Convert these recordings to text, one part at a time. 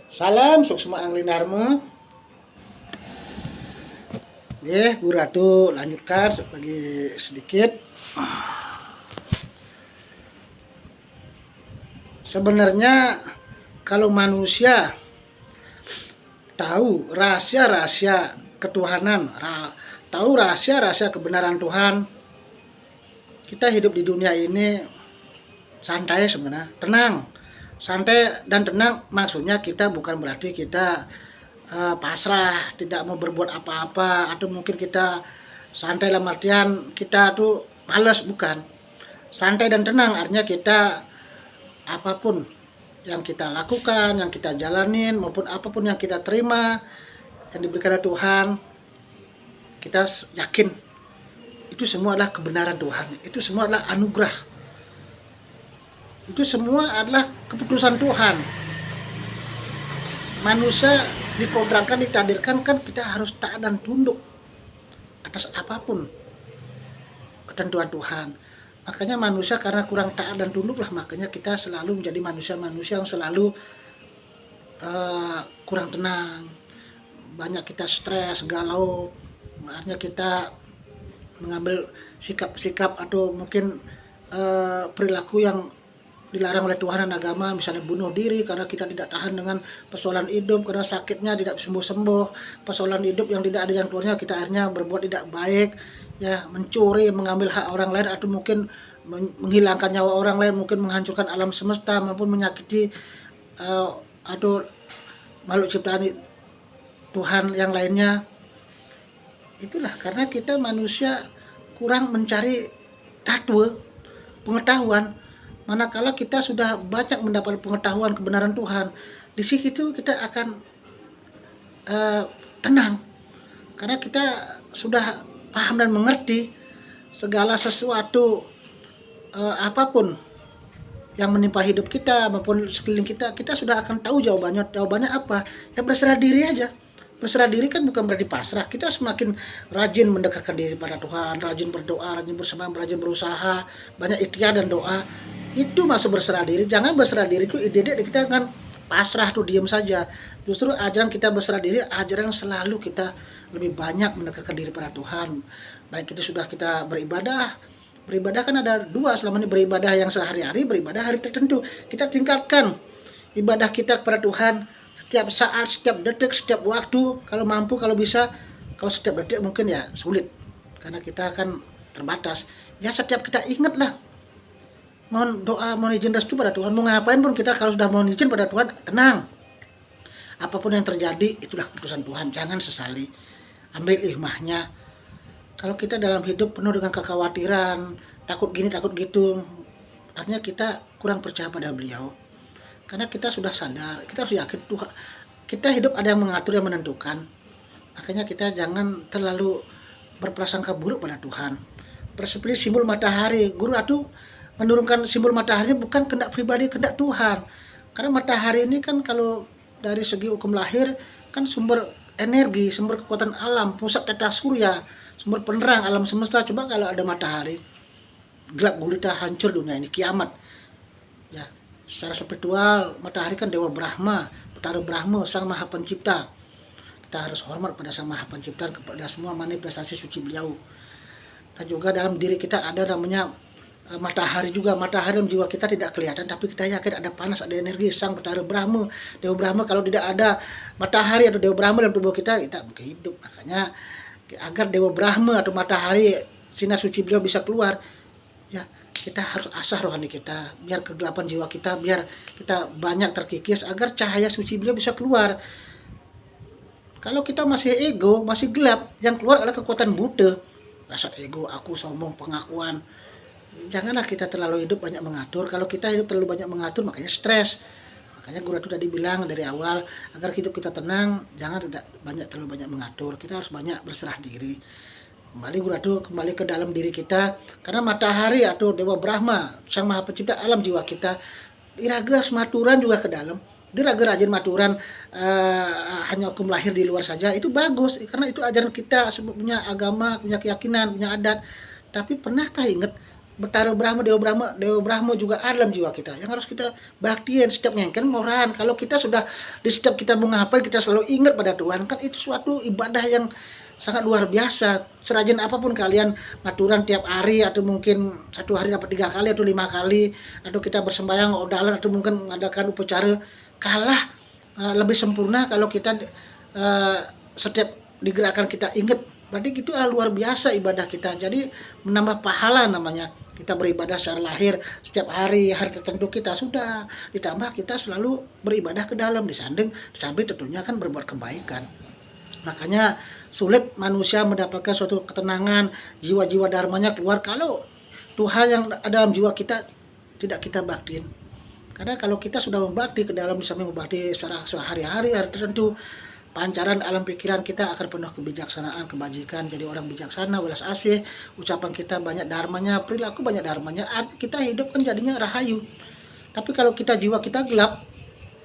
Salam suksma angling dharma. Guru Ratu lanjutkan lagi sedikit. Sebenarnya kalau manusia tahu rahasia-rahasia ketuhanan, tahu rahasia-rahasia kebenaran Tuhan, kita hidup di dunia ini santai sebenarnya, tenang. Santai dan tenang maksudnya kita bukan berarti kita pasrah, tidak mau berbuat apa-apa, atau mungkin kita santai dalam artian kita tuh malas, bukan. Santai dan tenang artinya kita apapun yang kita lakukan, yang kita jalanin, maupun apapun yang kita terima yang diberikan oleh Tuhan, kita yakin itu semua adalah kebenaran Tuhan, itu semua adalah anugerah, itu semua adalah keputusan Tuhan. Manusia diprogramkan, ditakdirkan kan kita harus taat dan tunduk atas apapun ketentuan Tuhan. Makanya manusia karena kurang taat dan tunduk lah, makanya kita selalu menjadi manusia-manusia yang selalu kurang tenang, banyak kita stres, galau, akhirnya kita mengambil sikap-sikap atau mungkin perilaku yang dilarang oleh Tuhan dan agama, misalnya bunuh diri karena kita tidak tahan dengan persoalan hidup, karena sakitnya tidak sembuh-sembuh, persoalan hidup yang tidak ada yang keluarnya, kita akhirnya berbuat tidak baik, ya, mencuri, mengambil hak orang lain, atau mungkin menghilangkan nyawa orang lain, mungkin menghancurkan alam semesta maupun menyakiti atau makhluk ciptaan Tuhan yang lainnya. Itulah karena kita manusia kurang mencari tatwa, pengetahuan. Manakala kita sudah banyak mendapat pengetahuan kebenaran Tuhan, di situ kita akan tenang, karena kita sudah paham dan mengerti segala sesuatu, apapun yang menimpa hidup kita maupun sekeliling kita, kita sudah akan tahu jawabannya. Jawabannya apa? Ya berserah diri aja. Berserah diri kan bukan berarti pasrah. Kita semakin rajin mendekatkan diri pada Tuhan, rajin berdoa, rajin bersama, rajin berusaha, banyak ikhtiar dan doa. Itu masuk berserah diri. Jangan berserah diri itu ide kita kan pasrah tuh, diam saja. Justru ajaran kita berserah diri, ajaran yang selalu kita lebih banyak mendekatkan diri pada Tuhan. Baik itu sudah kita beribadah. Beribadah kan ada dua selama ini, beribadah yang sehari-hari, beribadah hari tertentu. Kita tingkatkan ibadah kita kepada Tuhan setiap saat, setiap detik, setiap waktu, kalau mampu, kalau bisa. Kalau setiap detik mungkin ya sulit, karena kita akan terbatas. Ya setiap kita ingatlah, mohon doa, mohon izin restu pada Tuhan. Mau ngapain pun kita kalau sudah mohon izin pada Tuhan, tenang. Apapun yang terjadi, itulah keputusan Tuhan. Jangan sesali, ambil hikmahnya. Kalau kita dalam hidup penuh dengan kekhawatiran, takut gini, takut gitu, artinya kita kurang percaya pada beliau. Karena kita sudah sadar, kita harus yakin Tuhan, kita hidup ada yang mengatur, yang menentukan. Makanya kita jangan terlalu berprasangka buruk pada Tuhan. Seperti simbol matahari, Guru Ratu menurunkan simbol matahari bukan kehendak pribadi, kehendak Tuhan. Karena matahari ini kan kalau dari segi hukum lahir kan sumber energi, sumber kekuatan alam, pusat tata surya, sumber penerang alam semesta. Coba kalau ada matahari, gelap gulita, hancur dunia ini, kiamat. Ya, secara spiritual matahari kan Dewa Brahma, Betara Brahma, Sang Maha Pencipta. Kita harus hormat pada Sang Maha Pencipta, kepada semua manifestasi suci beliau. Dan juga dalam diri kita ada namanya matahari juga. Matahari dalam jiwa kita tidak kelihatan, tapi kita yakin ada panas, ada energi Sang Betara Brahma, Dewa Brahma. Kalau tidak ada matahari atau Dewa Brahma dalam tubuh kita mungkin hidup. Makanya agar Dewa Brahma atau matahari, sinar suci beliau bisa keluar, ya kita harus asah rohani kita, biar kegelapan jiwa kita, biar kita banyak terkikis, agar cahaya suci beliau bisa keluar. Kalau kita masih ego, masih gelap, yang keluar adalah kekuatan buta, rasa ego, aku, sombong, pengakuan. Janganlah kita terlalu hidup banyak mengatur. Kalau kita hidup terlalu banyak mengatur, makanya stres. Makanya Guru Ratu tadi bilang dari awal, agar hidup kita tenang, jangan terlalu banyak mengatur. Kita harus banyak berserah diri. Kembali Guru Ratu, kembali ke dalam diri kita, karena matahari atau Dewa Brahma, Sang Maha Pencipta alam jiwa kita, iraga harus maturan juga ke dalam. Diraga rajin maturan, hanya hukum lahir di luar saja, itu bagus, karena itu ajaran kita, punya agama, punya keyakinan, punya adat. Tapi pernahkah ingat Betara Brahma, Dewa Brahma juga ada dalam jiwa kita yang harus kita baktiin setiap ngengken moran. Kalau kita sudah di setiap kita mau ngapain kita selalu ingat pada Tuhan, kan itu suatu ibadah yang sangat luar biasa. Serajin apapun kalian maturan tiap hari, atau mungkin satu hari dapat 3 kali atau 5 kali, atau kita bersembahyang odalan, atau mungkin mengadakan upacara, kalah lebih sempurna kalau kita setiap digerakkan kita ingat. Berarti itu luar biasa ibadah kita. Jadi menambah pahala namanya. Kita beribadah secara lahir setiap hari tertentu kita sudah, ditambah kita selalu beribadah ke dalam di samping tentunya kan berbuat kebaikan. Makanya sulit manusia mendapatkan suatu ketenangan, jiwa-jiwa dharmanya keluar kalau Tuhan yang ada dalam jiwa kita tidak kita baktiin. Karena kalau kita sudah membakti ke dalam, di samping membakti secara sehari-hari hari tertentu, pancaran alam pikiran kita akan penuh kebijaksanaan, kebajikan, jadi orang bijaksana, welas asih, ucapan kita banyak dharmanya, perilaku banyak dharmanya, kita hidup kan jadinya rahayu. Tapi kalau kita jiwa kita gelap,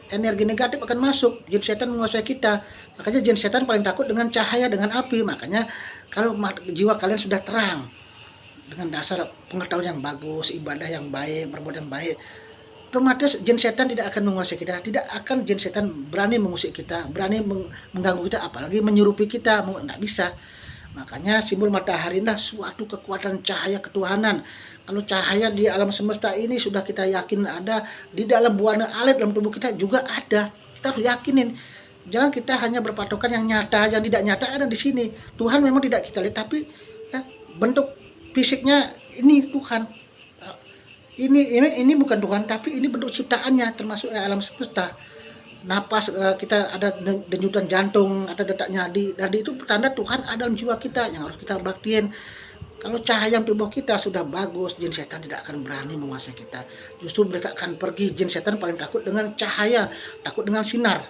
energi negatif akan masuk, jin setan menguasai kita. Makanya jin setan paling takut dengan cahaya, dengan api. Makanya kalau jiwa kalian sudah terang, dengan dasar pengetahuan yang bagus, ibadah yang baik, berbuat yang baik, otomatis jin setan tidak akan menguasai kita. Tidak akan jin setan berani mengusik kita, berani mengganggu kita, apalagi menyerupi kita. Tidak bisa. Makanya simbol matahari adalah suatu kekuatan cahaya ketuhanan. Kalau cahaya di alam semesta ini sudah kita yakin ada, di dalam buana alit dalam tubuh kita juga ada. Kita harus yakinin. Jangan kita hanya berpatokan yang nyata, yang tidak nyata ada di sini. Tuhan memang tidak kita lihat, tapi ya, bentuk fisiknya ini Tuhan. Ini bukan Tuhan, tapi ini bentuk ciptaannya, termasuk alam semesta. Napas kita ada denyutan jantung, ada detak nadi, dan itu pertanda Tuhan ada dalam jiwa kita yang harus kita baktiin. Kalau cahaya tubuh kita sudah bagus, jin setan tidak akan berani menguasai kita. Justru mereka akan pergi. Jin setan paling takut dengan cahaya, takut dengan sinar.